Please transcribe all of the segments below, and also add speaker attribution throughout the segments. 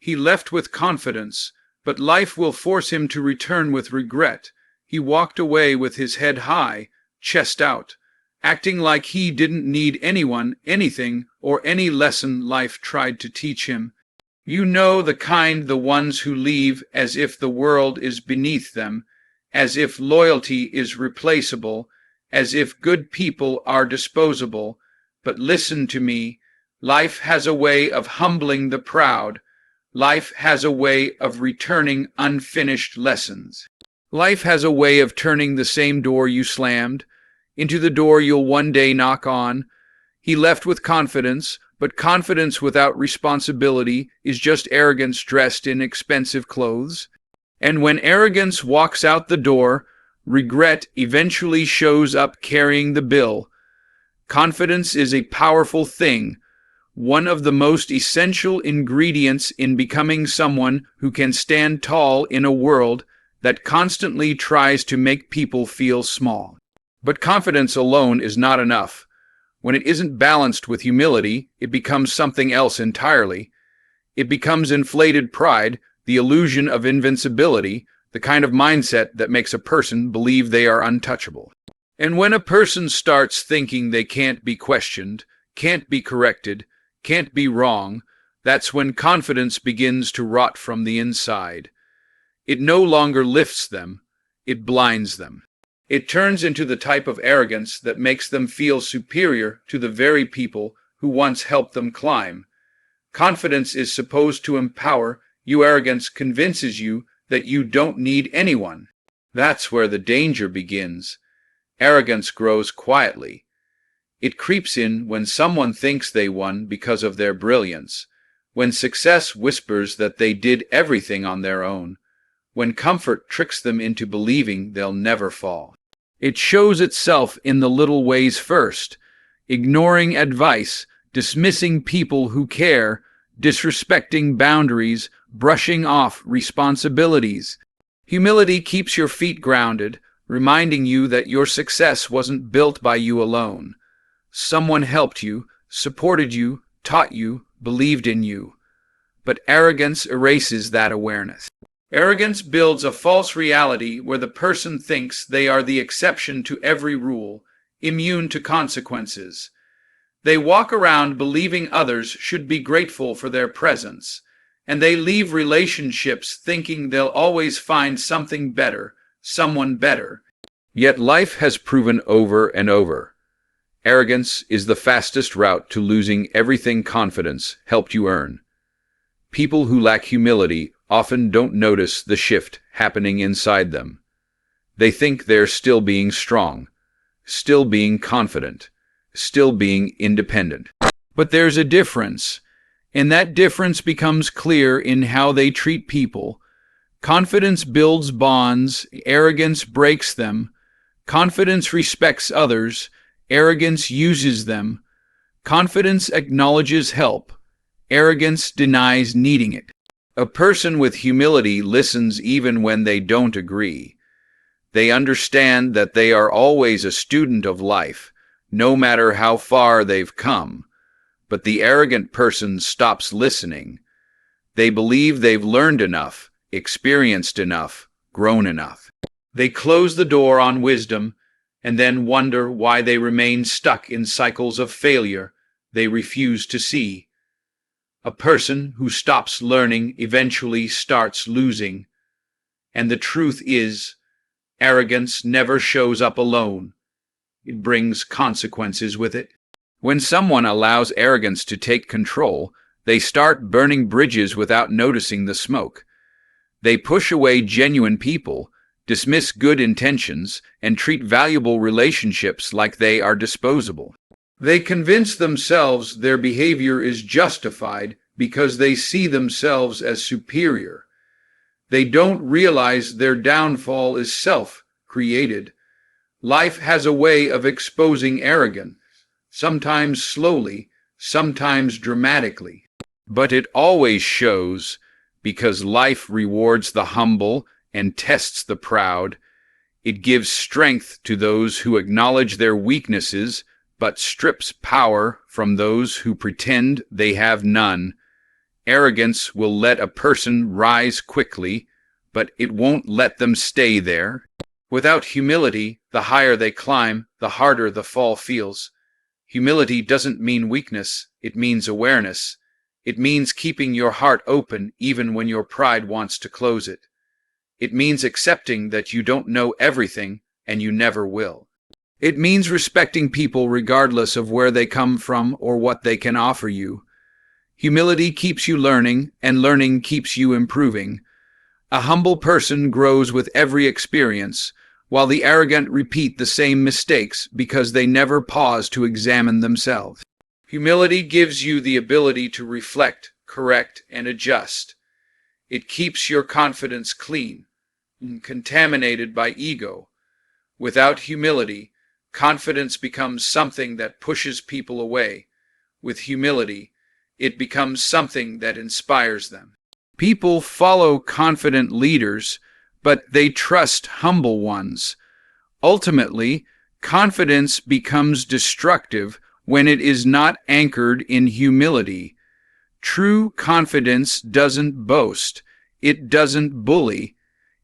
Speaker 1: He left with confidence, but life will force him to return with regret. He walked away with his head high, chest out, acting like he didn't need anyone, anything, or any lesson life tried to teach him. You know the kind, the ones who leave as if the world is beneath them, as if loyalty is replaceable, as if good people are disposable. But listen to me, life has a way of humbling the proud. Life has a way of returning unfinished lessons. Life has a way of turning the same door you slammed into the door you'll one day knock on. He left with confidence, but confidence without responsibility is just arrogance dressed in expensive clothes. And when arrogance walks out the door, regret eventually shows up carrying the bill. Confidence is a powerful thing, one of the most essential ingredients in becoming someone who can stand tall in a world that constantly tries to make people feel small. But confidence alone is not enough. When it isn't balanced with humility, it becomes something else entirely. It becomes inflated pride, the illusion of invincibility, the kind of mindset that makes a person believe they are untouchable. And when a person starts thinking they can't be questioned, can't be corrected, can't be wrong, that's when confidence begins to rot from the inside. It no longer lifts them, it blinds them. It turns into the type of arrogance that makes them feel superior to the very people who once helped them climb. Confidence is supposed to empower you. Arrogance convinces you that you don't need anyone. That's where the danger begins. Arrogance grows quietly. It creeps in when someone thinks they won because of their brilliance, when success whispers that they did everything on their own, when comfort tricks them into believing they'll never fall. It shows itself in the little ways first, ignoring advice, dismissing people who care, disrespecting boundaries, brushing off responsibilities. Humility keeps your feet grounded, reminding you that your success wasn't built by you alone. Someone helped you, supported you, taught you, believed in you. But arrogance erases that awareness. Arrogance builds a false reality where the person thinks they are the exception to every rule, immune to consequences. They walk around believing others should be grateful for their presence, and they leave relationships thinking they'll always find something better, someone better. Yet life has proven over and over, arrogance is the fastest route to losing everything confidence helped you earn. People who lack humility often don't notice the shift happening inside them. They think they're still being strong, still being confident, still being independent. But there's a difference, and that difference becomes clear in how they treat people. Confidence builds bonds, arrogance breaks them. Confidence respects others, arrogance uses them. Confidence acknowledges help, arrogance denies needing it. A person with humility listens even when they don't agree. They understand that they are always a student of life, no matter how far they've come. But the arrogant person stops listening. They believe they've learned enough, experienced enough, grown enough. They close the door on wisdom and then wonder why they remain stuck in cycles of failure they refuse to see. A person who stops learning eventually starts losing. And the truth is, arrogance never shows up alone. It brings consequences with it. When someone allows arrogance to take control, they start burning bridges without noticing the smoke. They push away genuine people, dismiss good intentions, and treat valuable relationships like they are disposable. They convince themselves their behavior is justified because they see themselves as superior. They don't realize their downfall is self-created. Life has a way of exposing arrogance, sometimes slowly, sometimes dramatically. But it always shows, because life rewards the humble and tests the proud. It gives strength to those who acknowledge their weaknesses, but strips power from those who pretend they have none. Arrogance will let a person rise quickly, but it won't let them stay there. Without humility, the higher they climb, the harder the fall feels. Humility doesn't mean weakness, it means awareness. It means keeping your heart open even when your pride wants to close it. It means accepting that you don't know everything and you never will. It means respecting people regardless of where they come from or what they can offer you. Humility keeps you learning, and learning keeps you improving. A humble person grows with every experience, while the arrogant repeat the same mistakes because they never pause to examine themselves. Humility gives you the ability to reflect, correct, and adjust. It keeps your confidence clean, contaminated by ego. Without humility, confidence becomes something that pushes people away. With humility, it becomes something that inspires them. People follow confident leaders, but they trust humble ones. Ultimately, confidence becomes destructive when it is not anchored in humility. True confidence doesn't boast, it doesn't bully,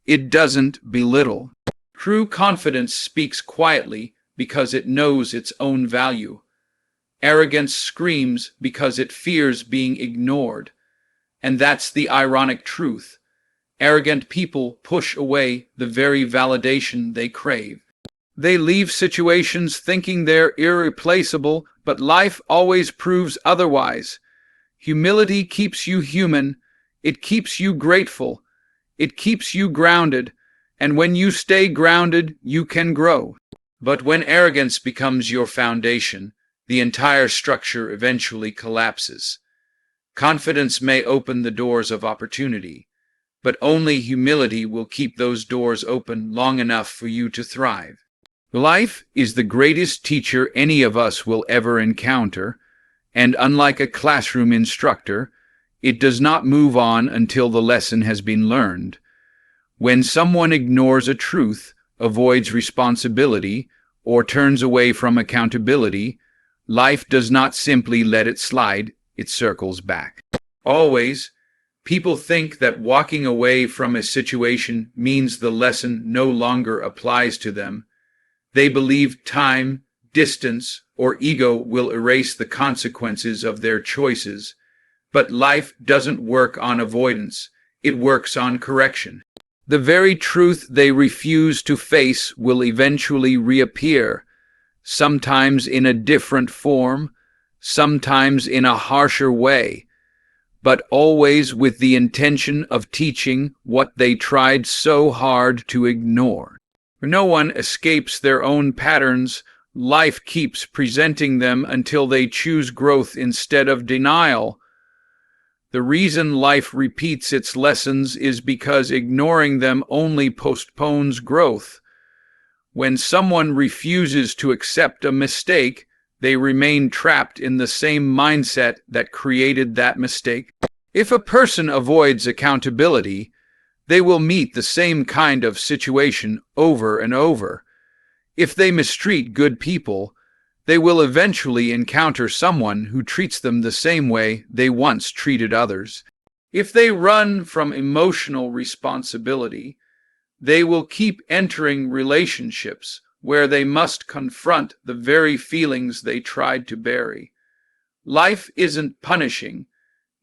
Speaker 1: it doesn't belittle. True confidence speaks quietly because it knows its own value. Arrogance screams because it fears being ignored. And that's the ironic truth. Arrogant people push away the very validation they crave. They leave situations thinking they're irreplaceable, but life always proves otherwise. Humility keeps you human. It keeps you grateful. It keeps you grounded. And when you stay grounded, you can grow. But when arrogance becomes your foundation, the entire structure eventually collapses. Confidence may open the doors of opportunity, but only humility will keep those doors open long enough for you to thrive. Life is the greatest teacher any of us will ever encounter, and unlike a classroom instructor, it does not move on until the lesson has been learned. When someone ignores a truth, avoids responsibility, or turns away from accountability, life does not simply let it slide, it circles back. Always, people think that walking away from a situation means the lesson no longer applies to them. They believe time, distance, or ego will erase the consequences of their choices. But life doesn't work on avoidance, it works on correction. The very truth they refuse to face will eventually reappear, sometimes in a different form, sometimes in a harsher way, but always with the intention of teaching what they tried so hard to ignore. No one escapes their own patterns. Life keeps presenting them until they choose growth instead of denial. The reason life repeats its lessons is because ignoring them only postpones growth. When someone refuses to accept a mistake, they remain trapped in the same mindset that created that mistake. If a person avoids accountability, they will meet the same kind of situation over and over. If they mistreat good people, they will eventually encounter someone who treats them the same way they once treated others. If they run from emotional responsibility, they will keep entering relationships where they must confront the very feelings they tried to bury. Life isn't punishing,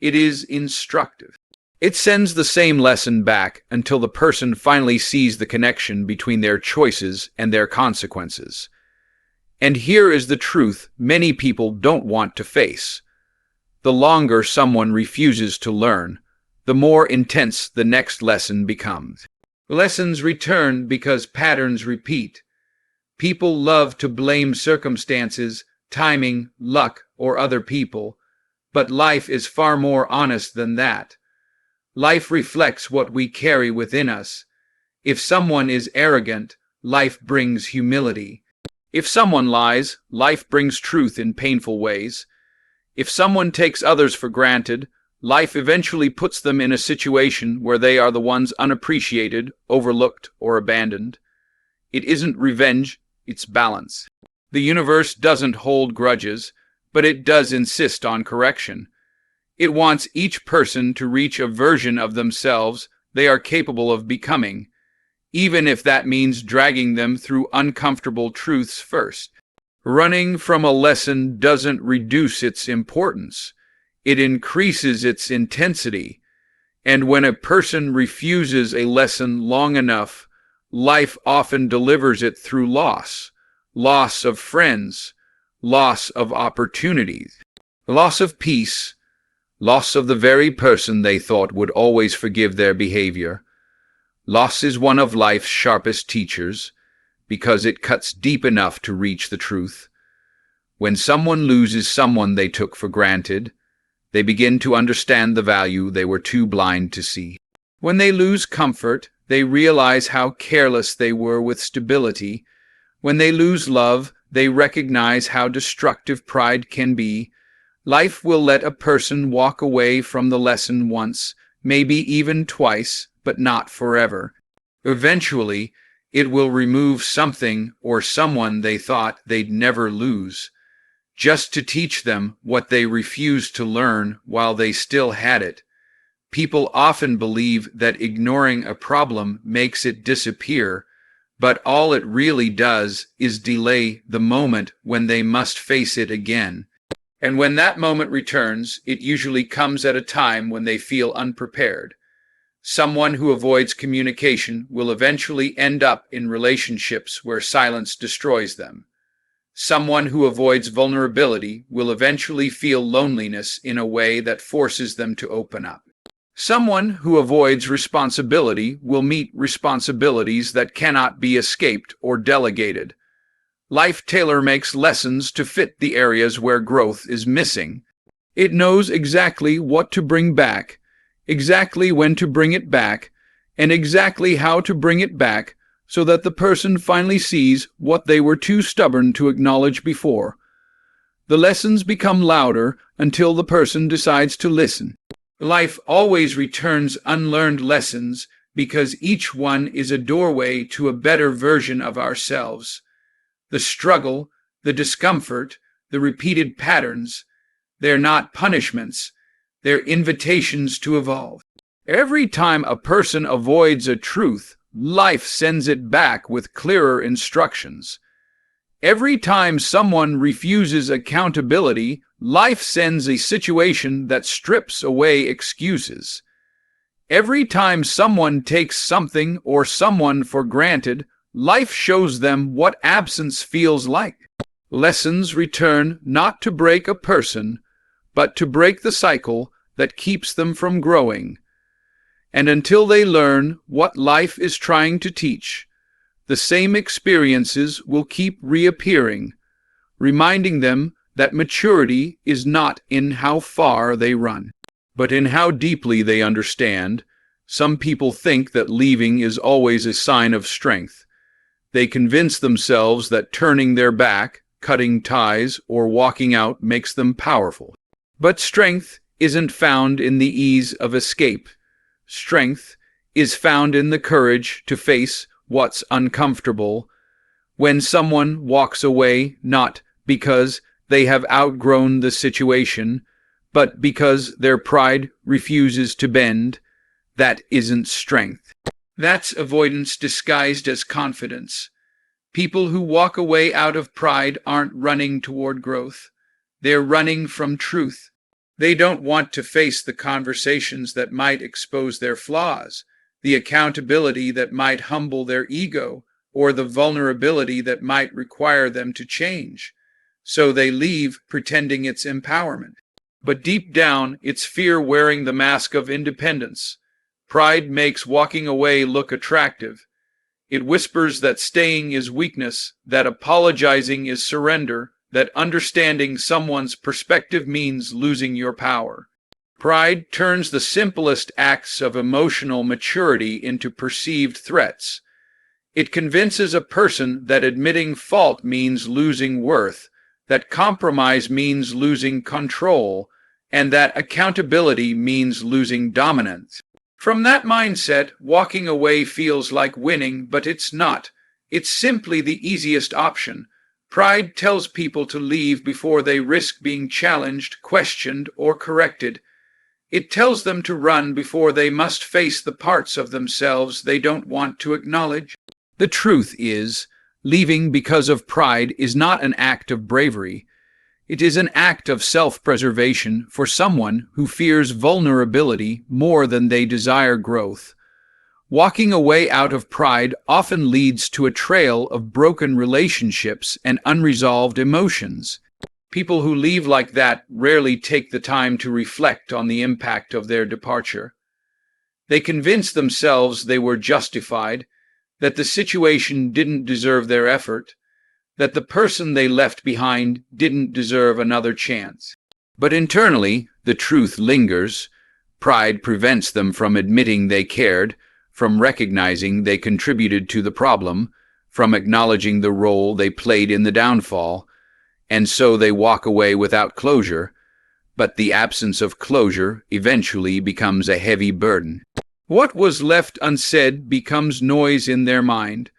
Speaker 1: it is instructive. It sends the same lesson back until the person finally sees the connection between their choices and their consequences. And here is the truth many people don't want to face. The longer someone refuses to learn, the more intense the next lesson becomes. Lessons return because patterns repeat. People love to blame circumstances, timing, luck, or other people, but life is far more honest than that. Life reflects what we carry within us. If someone is arrogant, life brings humility. If someone lies, life brings truth in painful ways. If someone takes others for granted, life eventually puts them in a situation where they are the ones unappreciated, overlooked, or abandoned. It isn't revenge, it's balance. The universe doesn't hold grudges, but it does insist on correction. It wants each person to reach a version of themselves they are capable of becoming, even if that means dragging them through uncomfortable truths first. Running from a lesson doesn't reduce its importance. It increases its intensity. And when a person refuses a lesson long enough, life often delivers it through loss. Loss of friends, loss of opportunities, loss of peace, loss of the very person they thought would always forgive their behavior. Loss is one of life's sharpest teachers, because it cuts deep enough to reach the truth. When someone loses someone they took for granted, they begin to understand the value they were too blind to see. When they lose comfort, they realize how careless they were with stability. When they lose love, they recognize how destructive pride can be. Life will let a person walk away from the lesson once, maybe even twice, but not forever. Eventually, it will remove something or someone they thought they'd never lose, just to teach them what they refused to learn while they still had it. People often believe that ignoring a problem makes it disappear, but all it really does is delay the moment when they must face it again. And when that moment returns, it usually comes at a time when they feel unprepared. Someone who avoids communication will eventually end up in relationships where silence destroys them. Someone who avoids vulnerability will eventually feel loneliness in a way that forces them to open up. Someone who avoids responsibility will meet responsibilities that cannot be escaped or delegated. Life tailor-makes lessons to fit the areas where growth is missing. It knows exactly what to bring back, exactly when to bring it back, and exactly how to bring it back so that the person finally sees what they were too stubborn to acknowledge before. The lessons become louder until the person decides to listen. Life always returns unlearned lessons because each one is a doorway to a better version of ourselves. The struggle, the discomfort, the repeated patterns, they're not punishments, they're invitations to evolve. Every time a person avoids a truth, life sends it back with clearer instructions. Every time someone refuses accountability, life sends a situation that strips away excuses. Every time someone takes something or someone for granted, life shows them what absence feels like. Lessons return not to break a person, but to break the cycle that keeps them from growing. And until they learn what life is trying to teach, the same experiences will keep reappearing, reminding them that maturity is not in how far they run, but in how deeply they understand. Some people think that leaving is always a sign of strength. They convince themselves that turning their back, cutting ties, or walking out makes them powerful. But strength isn't found in the ease of escape. Strength is found in the courage to face what's uncomfortable. When someone walks away, not because they have outgrown the situation, but because their pride refuses to bend, that isn't strength. That's avoidance disguised as confidence. People who walk away out of pride aren't running toward growth. They're running from truth. They don't want to face the conversations that might expose their flaws, the accountability that might humble their ego, or the vulnerability that might require them to change. So they leave pretending it's empowerment. But deep down, it's fear wearing the mask of independence. Pride makes walking away look attractive. It whispers that staying is weakness, that apologizing is surrender, that understanding someone's perspective means losing your power. Pride turns the simplest acts of emotional maturity into perceived threats. It convinces a person that admitting fault means losing worth, that compromise means losing control, and that accountability means losing dominance. From that mindset, walking away feels like winning, but it's not. It's simply the easiest option. Pride tells people to leave before they risk being challenged, questioned, or corrected. It tells them to run before they must face the parts of themselves they don't want to acknowledge. The truth is, leaving because of pride is not an act of bravery. It is an act of self-preservation for someone who fears vulnerability more than they desire growth. Walking away out of pride often leads to a trail of broken relationships and unresolved emotions. People who leave like that rarely take the time to reflect on the impact of their departure. They convince themselves they were justified, that the situation didn't deserve their effort, that the person they left behind didn't deserve another chance. But internally, the truth lingers. Pride prevents them from admitting they cared, from recognizing they contributed to the problem, from acknowledging the role they played in the downfall, and so they walk away without closure. But the absence of closure eventually becomes a heavy burden. What was left unsaid becomes noise in their mind.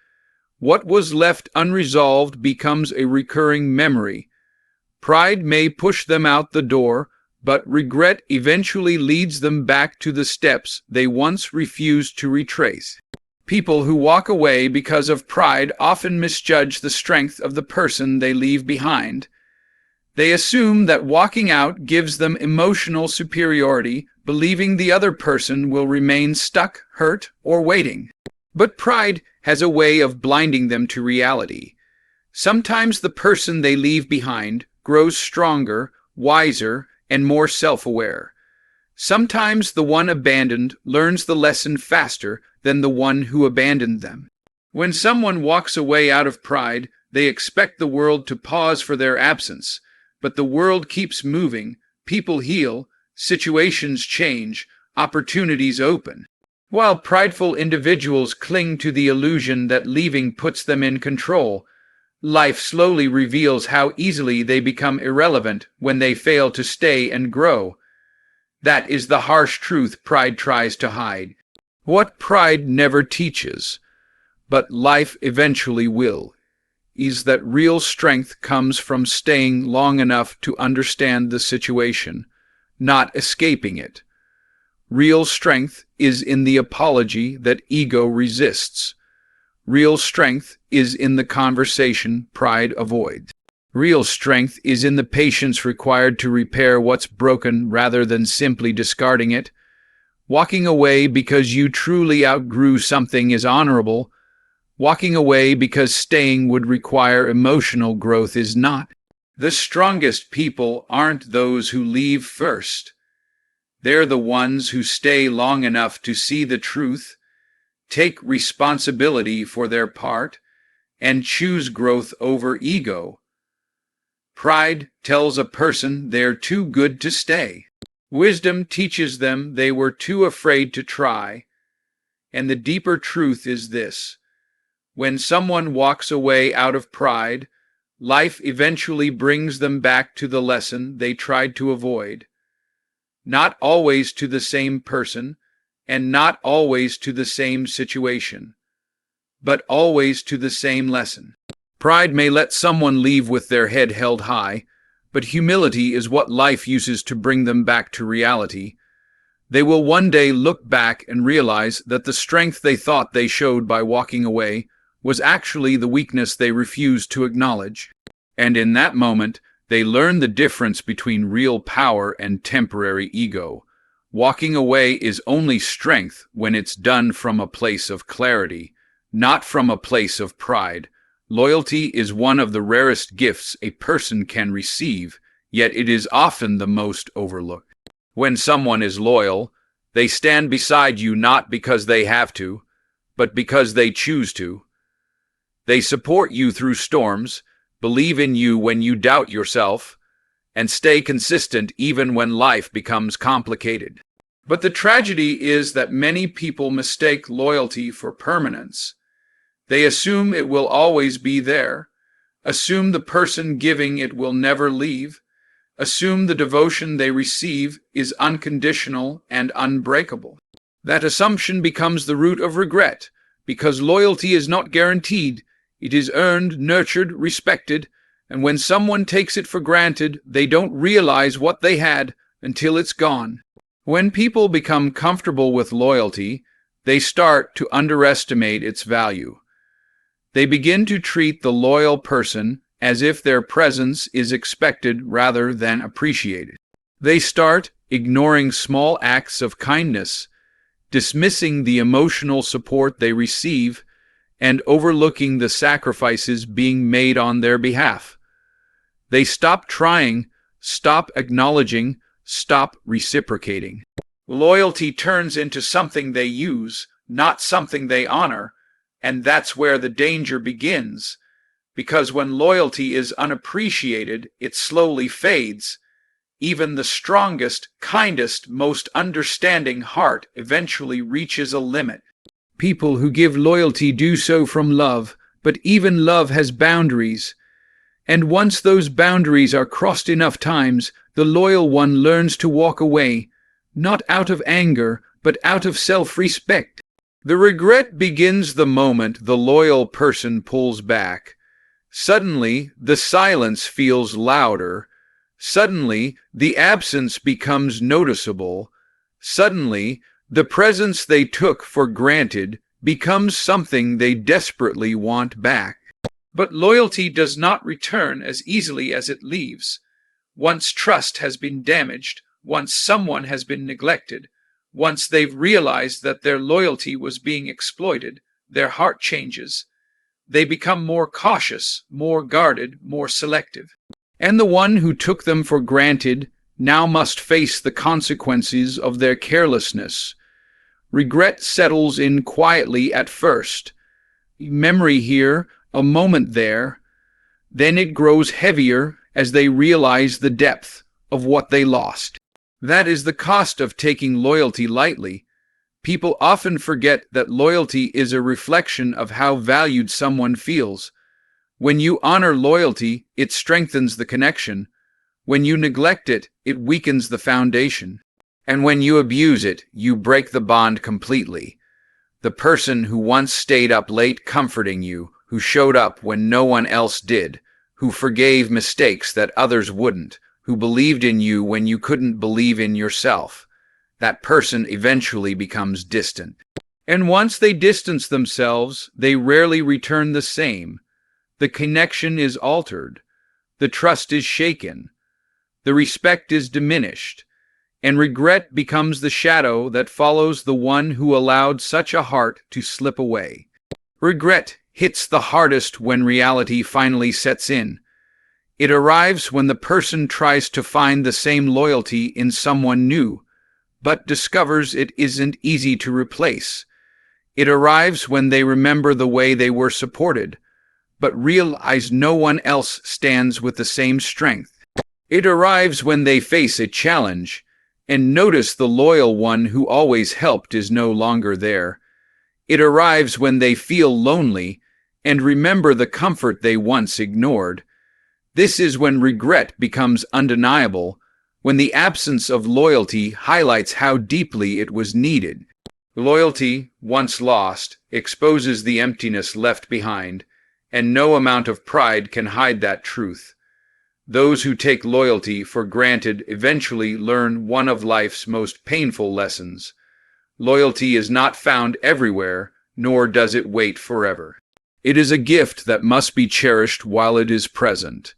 Speaker 1: What was left unresolved becomes a recurring memory. Pride may push them out the door, but regret eventually leads them back to the steps they once refused to retrace. People who walk away because of pride often misjudge the strength of the person they leave behind. They assume that walking out gives them emotional superiority, believing the other person will remain stuck, hurt, or waiting. But pride has a way of blinding them to reality. Sometimes the person they leave behind grows stronger, wiser, and more self-aware. Sometimes the one abandoned learns the lesson faster than the one who abandoned them. When someone walks away out of pride, they expect the world to pause for their absence, but the world keeps moving, people heal, situations change, opportunities open. While prideful individuals cling to the illusion that leaving puts them in control, life slowly reveals how easily they become irrelevant when they fail to stay and grow. That is the harsh truth pride tries to hide. What pride never teaches, but life eventually will, is that real strength comes from staying long enough to understand the situation, not escaping it. Real strength is in the apology that ego resists. Real strength is in the conversation pride avoids. Real strength is in the patience required to repair what's broken rather than simply discarding it. Walking away because you truly outgrew something is honorable. Walking away because staying would require emotional growth is not. The strongest people aren't those who leave first. They're the ones who stay long enough to see the truth, take responsibility for their part, and choose growth over ego. Pride tells a person they're too good to stay. Wisdom teaches them they were too afraid to try. And the deeper truth is this: when someone walks away out of pride, life eventually brings them back to the lesson they tried to avoid. Not always to the same person, and not always to the same situation, but always to the same lesson. Pride may let someone leave with their head held high, but humility is what life uses to bring them back to reality. They will one day look back and realize that the strength they thought they showed by walking away was actually the weakness they refused to acknowledge. And in that moment, they learn the difference between real power and temporary ego. Walking away is only strength when it's done from a place of clarity, not from a place of pride. Loyalty is one of the rarest gifts a person can receive, yet it is often the most overlooked. When someone is loyal, they stand beside you not because they have to, but because they choose to. They support you through storms, believe in you when you doubt yourself, and stay consistent even when life becomes complicated. But the tragedy is that many people mistake loyalty for permanence. They assume it will always be there, assume the person giving it will never leave, assume the devotion they receive is unconditional and unbreakable. That assumption becomes the root of regret, because loyalty is not guaranteed. It is earned, nurtured, respected, and when someone takes it for granted, they don't realize what they had until it's gone. When people become comfortable with loyalty, they start to underestimate its value. They begin to treat the loyal person as if their presence is expected rather than appreciated. They start ignoring small acts of kindness, dismissing the emotional support they receive, and overlooking the sacrifices being made on their behalf. They stop trying, stop acknowledging, stop reciprocating. Loyalty turns into something they use, not something they honor, and that's where the danger begins. Because when loyalty is unappreciated, it slowly fades. Even the strongest, kindest, most understanding heart eventually reaches a limit. People who give loyalty do so from love, but even love has boundaries. And once those boundaries are crossed enough times, the loyal one learns to walk away, not out of anger, but out of self-respect. The regret begins the moment the loyal person pulls back. Suddenly, the silence feels louder. Suddenly, the absence becomes noticeable. Suddenly, the presence they took for granted becomes something they desperately want back. But loyalty does not return as easily as it leaves. Once trust has been damaged, once someone has been neglected, once they've realized that their loyalty was being exploited, their heart changes. They become more cautious, more guarded, more selective. And the one who took them for granted now must face the consequences of their carelessness. Regret settles in quietly at first. Memory here, a moment there. Then it grows heavier as they realize the depth of what they lost. That is the cost of taking loyalty lightly. People often forget that loyalty is a reflection of how valued someone feels. When you honor loyalty, it strengthens the connection. When you neglect it, it weakens the foundation. And when you abuse it, you break the bond completely. The person who once stayed up late comforting you, who showed up when no one else did, who forgave mistakes that others wouldn't, who believed in you when you couldn't believe in yourself, that person eventually becomes distant. And once they distance themselves, they rarely return the same. The connection is altered. The trust is shaken. The respect is diminished. And regret becomes the shadow that follows the one who allowed such a heart to slip away. Regret hits the hardest when reality finally sets in. It arrives when the person tries to find the same loyalty in someone new, but discovers it isn't easy to replace. It arrives when they remember the way they were supported, but realize no one else stands with the same strength. It arrives when they face a challenge, and notice the loyal one who always helped is no longer there. It arrives when they feel lonely, and remember the comfort they once ignored. This is when regret becomes undeniable, when the absence of loyalty highlights how deeply it was needed. Loyalty, once lost, exposes the emptiness left behind, and no amount of pride can hide that truth. Those who take loyalty for granted eventually learn one of life's most painful lessons. Loyalty is not found everywhere, nor does it wait forever. It is a gift that must be cherished while it is present.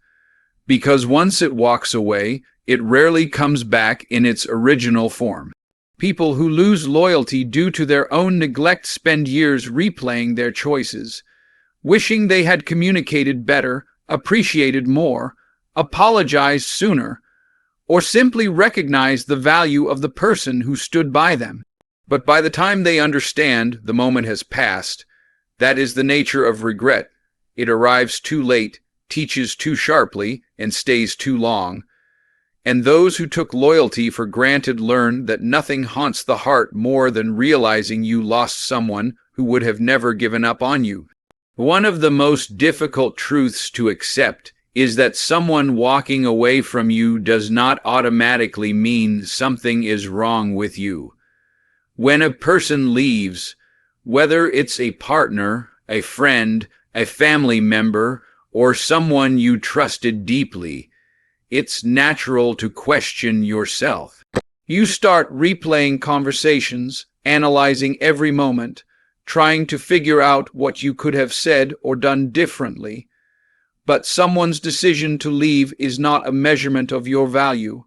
Speaker 1: Because once it walks away, it rarely comes back in its original form. People who lose loyalty due to their own neglect spend years replaying their choices, wishing they had communicated better, appreciated more, apologized sooner, or simply recognized the value of the person who stood by them. But by the time they understand the moment has passed, that is the nature of regret. It arrives too late, teaches too sharply, and stays too long. And those who took loyalty for granted learn that nothing haunts the heart more than realizing you lost someone who would have never given up on you. One of the most difficult truths to accept is that someone walking away from you does not automatically mean something is wrong with you. When a person leaves, whether it's a partner, a friend, a family member, or someone you trusted deeply, it's natural to question yourself. You start replaying conversations, analyzing every moment, trying to figure out what you could have said or done differently. But someone's decision to leave is not a measurement of your value.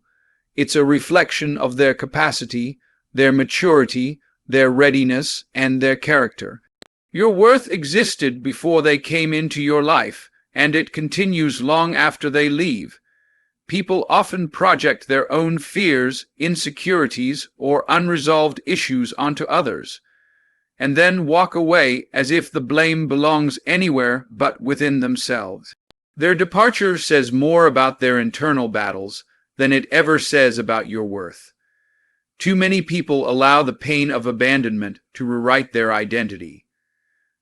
Speaker 1: It's a reflection of their capacity, their maturity, their readiness, and their character. Your worth existed before they came into your life, and it continues long after they leave. People often project their own fears, insecurities, or unresolved issues onto others, and then walk away as if the blame belongs anywhere but within themselves. Their departure says more about their internal battles than it ever says about your worth. Too many people allow the pain of abandonment to rewrite their identity.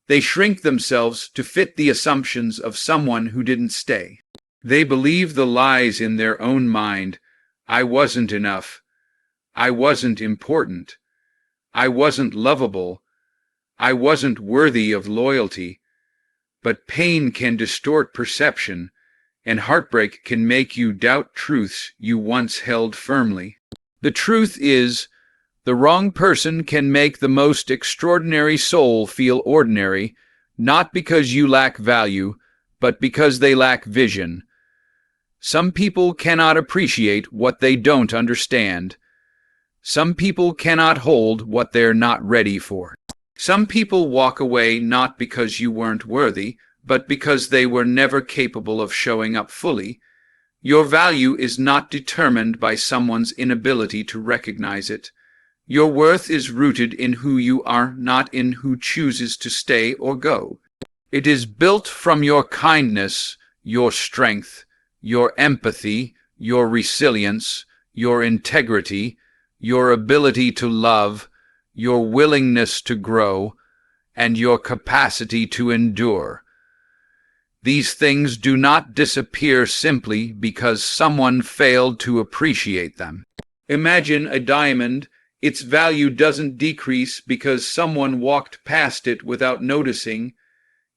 Speaker 1: They shrink themselves to fit the assumptions of someone who didn't stay. They believe the lies in their own mind. I wasn't enough. I wasn't important. I wasn't lovable. I wasn't worthy of loyalty. But pain can distort perception, and heartbreak can make you doubt truths you once held firmly. The truth is, the wrong person can make the most extraordinary soul feel ordinary, not because you lack value, but because they lack vision. Some people cannot appreciate what they don't understand. Some people cannot hold what they're not ready for. Some people walk away not because you weren't worthy, but because they were never capable of showing up fully. Your value is not determined by someone's inability to recognize it. Your worth is rooted in who you are, not in who chooses to stay or go. It is built from your kindness, your strength, your empathy, your resilience, your integrity, your ability to love, your willingness to grow, and your capacity to endure. These things do not disappear simply because someone failed to appreciate them. Imagine a diamond. Its value doesn't decrease because someone walked past it without noticing.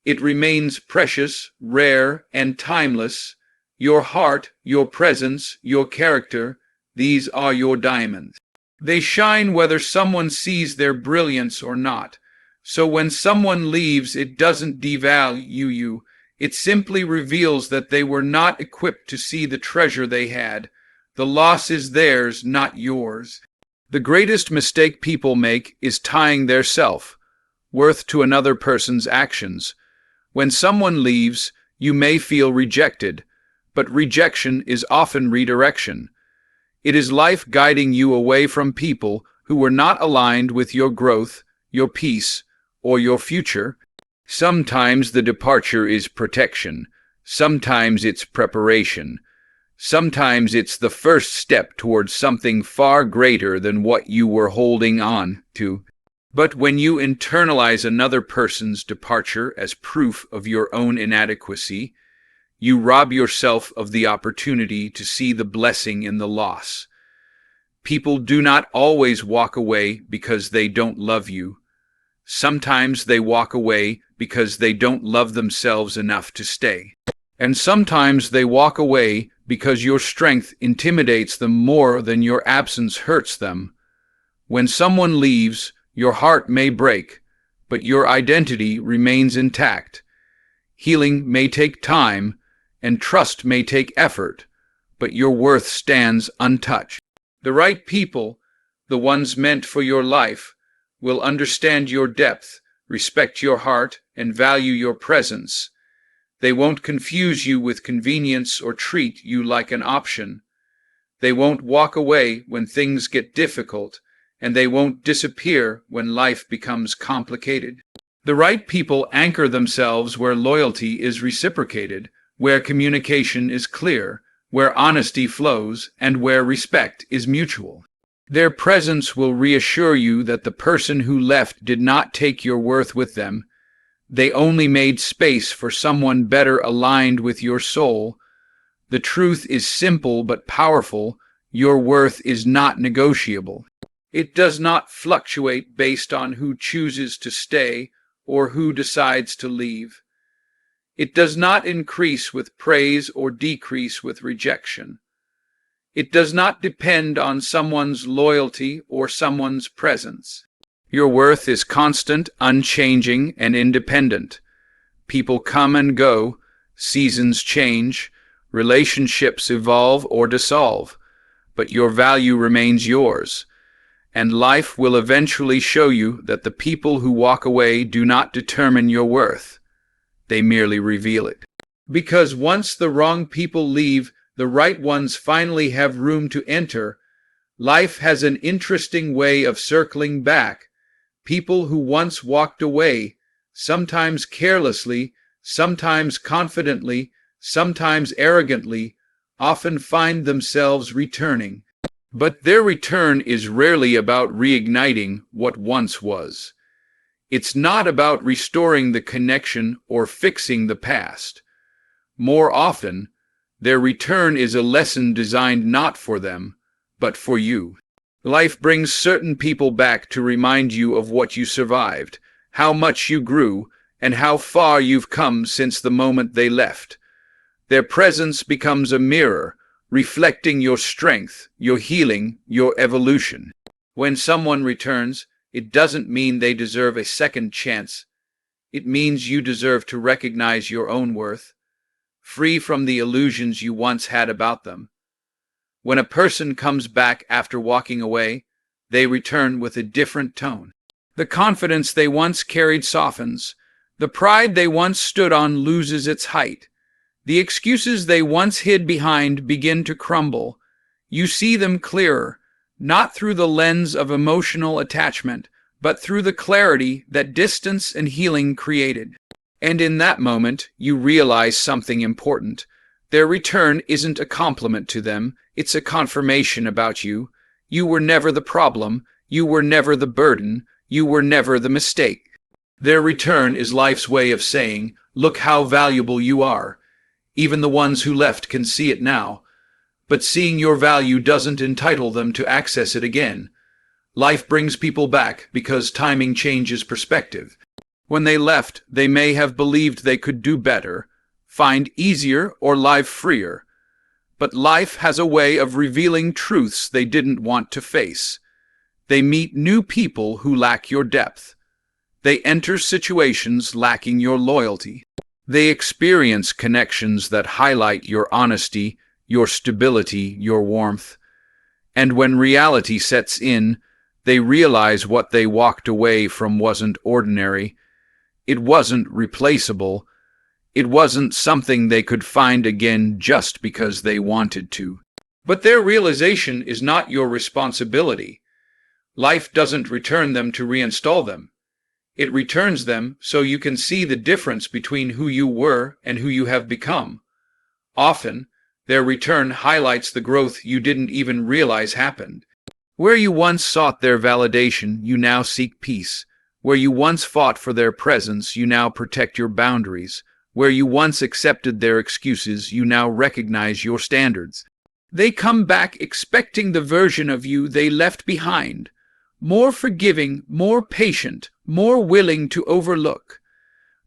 Speaker 1: It remains precious, rare, and timeless. Your heart, your presence, your character, these are your diamonds. They shine whether someone sees their brilliance or not. So when someone leaves, it doesn't devalue you. It simply reveals that they were not equipped to see the treasure they had. The loss is theirs, not yours. The greatest mistake people make is tying their self-worth to another person's actions. When someone leaves, you may feel rejected, but rejection is often redirection. It is life guiding you away from people who were not aligned with your growth, your peace, or your future. Sometimes the departure is protection. Sometimes it's preparation. Sometimes it's the first step towards something far greater than what you were holding on to. But when you internalize another person's departure as proof of your own inadequacy, you rob yourself of the opportunity to see the blessing in the loss. People do not always walk away because they don't love you. Sometimes they walk away because they don't love themselves enough to stay. And sometimes they walk away because your strength intimidates them more than your absence hurts them. When someone leaves, your heart may break, but your identity remains intact. Healing may take time, and trust may take effort, but your worth stands untouched. The right people, the ones meant for your life, will understand your depth, respect your heart, and value your presence. They won't confuse you with convenience or treat you like an option. They won't walk away when things get difficult, and they won't disappear when life becomes complicated. The right people anchor themselves where loyalty is reciprocated, where communication is clear, where honesty flows, and where respect is mutual. Their presence will reassure you that the person who left did not take your worth with them. They only made space for someone better aligned with your soul. The truth is simple but powerful. Your worth is not negotiable. It does not fluctuate based on who chooses to stay or who decides to leave. It does not increase with praise or decrease with rejection. It does not depend on someone's loyalty or someone's presence. Your worth is constant, unchanging, and independent. People come and go, seasons change, relationships evolve or dissolve, but your value remains yours. And life will eventually show you that the people who walk away do not determine your worth. They merely reveal it. Because once the wrong people leave, the right ones finally have room to enter. Life has an interesting way of circling back. People who once walked away, sometimes carelessly, sometimes confidently, sometimes arrogantly, often find themselves returning. But their return is rarely about reigniting what once was. It's not about restoring the connection or fixing the past. More often, their return is a lesson designed not for them, but for you. Life brings certain people back to remind you of what you survived, how much you grew, and how far you've come since the moment they left. Their presence becomes a mirror, reflecting your strength, your healing, your evolution. When someone returns, it doesn't mean they deserve a second chance. It means you deserve to recognize your own worth, free from the illusions you once had about them. When a person comes back after walking away, they return with a different tone. The confidence they once carried softens. The pride they once stood on loses its height. The excuses they once hid behind begin to crumble. You see them clearer, not through the lens of emotional attachment, but through the clarity that distance and healing created. And in that moment, you realize something important. Their return isn't a compliment to them, it's a confirmation about you. You were never the problem, you were never the burden, you were never the mistake. Their return is life's way of saying, look how valuable you are. Even the ones who left can see it now. But seeing your value doesn't entitle them to access it again. Life brings people back because timing changes perspective. When they left, they may have believed they could do better, find easier, or live freer. But life has a way of revealing truths they didn't want to face. They meet new people who lack your depth. They enter situations lacking your loyalty. They experience connections that highlight your honesty, your stability, your warmth. And when reality sets in, they realize what they walked away from wasn't ordinary. It wasn't replaceable. It wasn't something they could find again just because they wanted to. But their realization is not your responsibility. Life doesn't return them to reinstall them. It returns them so you can see the difference between who you were and who you have become. Often, their return highlights the growth you didn't even realize happened. Where you once sought their validation, you now seek peace. Where you once fought for their presence, you now protect your boundaries. Where you once accepted their excuses, you now recognize your standards. They come back expecting the version of you they left behind. More forgiving, more patient, more willing to overlook.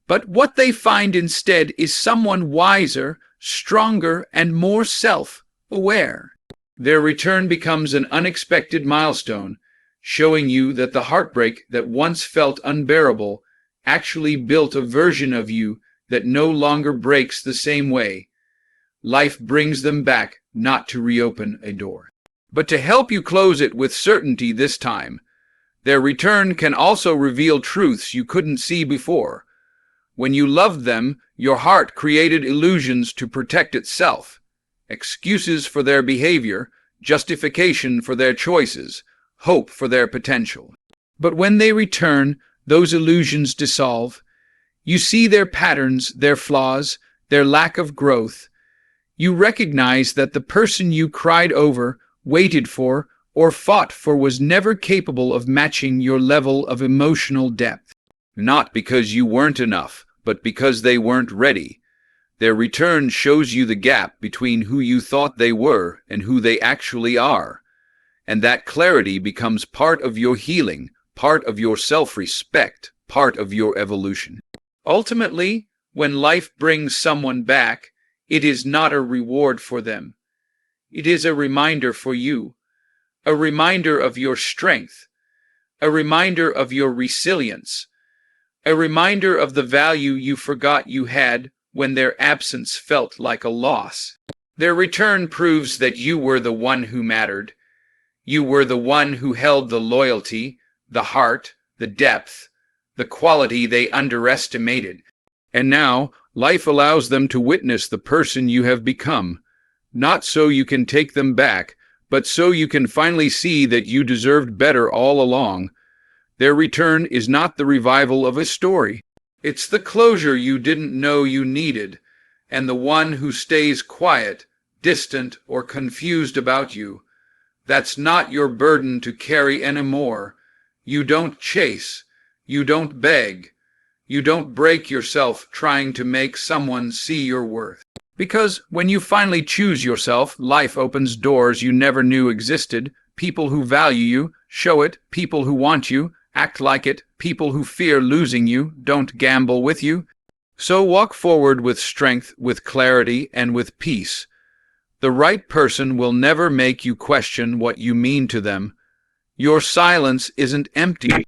Speaker 1: But what they find instead is someone wiser, stronger, and more self-aware. Their return becomes an unexpected milestone, showing you that the heartbreak that once felt unbearable actually built a version of you that no longer breaks the same way. Life brings them back not to reopen a door, but to help you close it with certainty this time. Their return can also reveal truths you couldn't see before. When you loved them, your heart created illusions to protect itself, excuses for their behavior, justification for their choices, hope for their potential. But when they return, those illusions dissolve. You see their patterns, their flaws, their lack of growth. You recognize that the person you cried over, waited for, or fought for was never capable of matching your level of emotional depth. Not because you weren't enough, but because they weren't ready. Their return shows you the gap between who you thought they were and who they actually are. And that clarity becomes part of your healing, part of your self-respect, part of your evolution. Ultimately, when life brings someone back, it is not a reward for them. It is a reminder for you, a reminder of your strength, a reminder of your resilience, a reminder of the value you forgot you had when their absence felt like a loss. Their return proves that you were the one who mattered. You were the one who held the loyalty, the heart, the depth, the quality they underestimated. And now, life allows them to witness the person you have become, not so you can take them back, but so you can finally see that you deserved better all along. Their return is not the revival of a story. It's the closure you didn't know you needed, and the one who stays quiet, distant, or confused about you. That's not your burden to carry anymore. You don't chase. You don't beg. You don't break yourself trying to make someone see your worth. Because when you finally choose yourself, life opens doors you never knew existed. People who value you, show it. People who want you, act like it. People who fear losing you, don't gamble with you. So walk forward with strength, with clarity, and with peace. The right person will never make you question what you mean to them. Your silence isn't empty.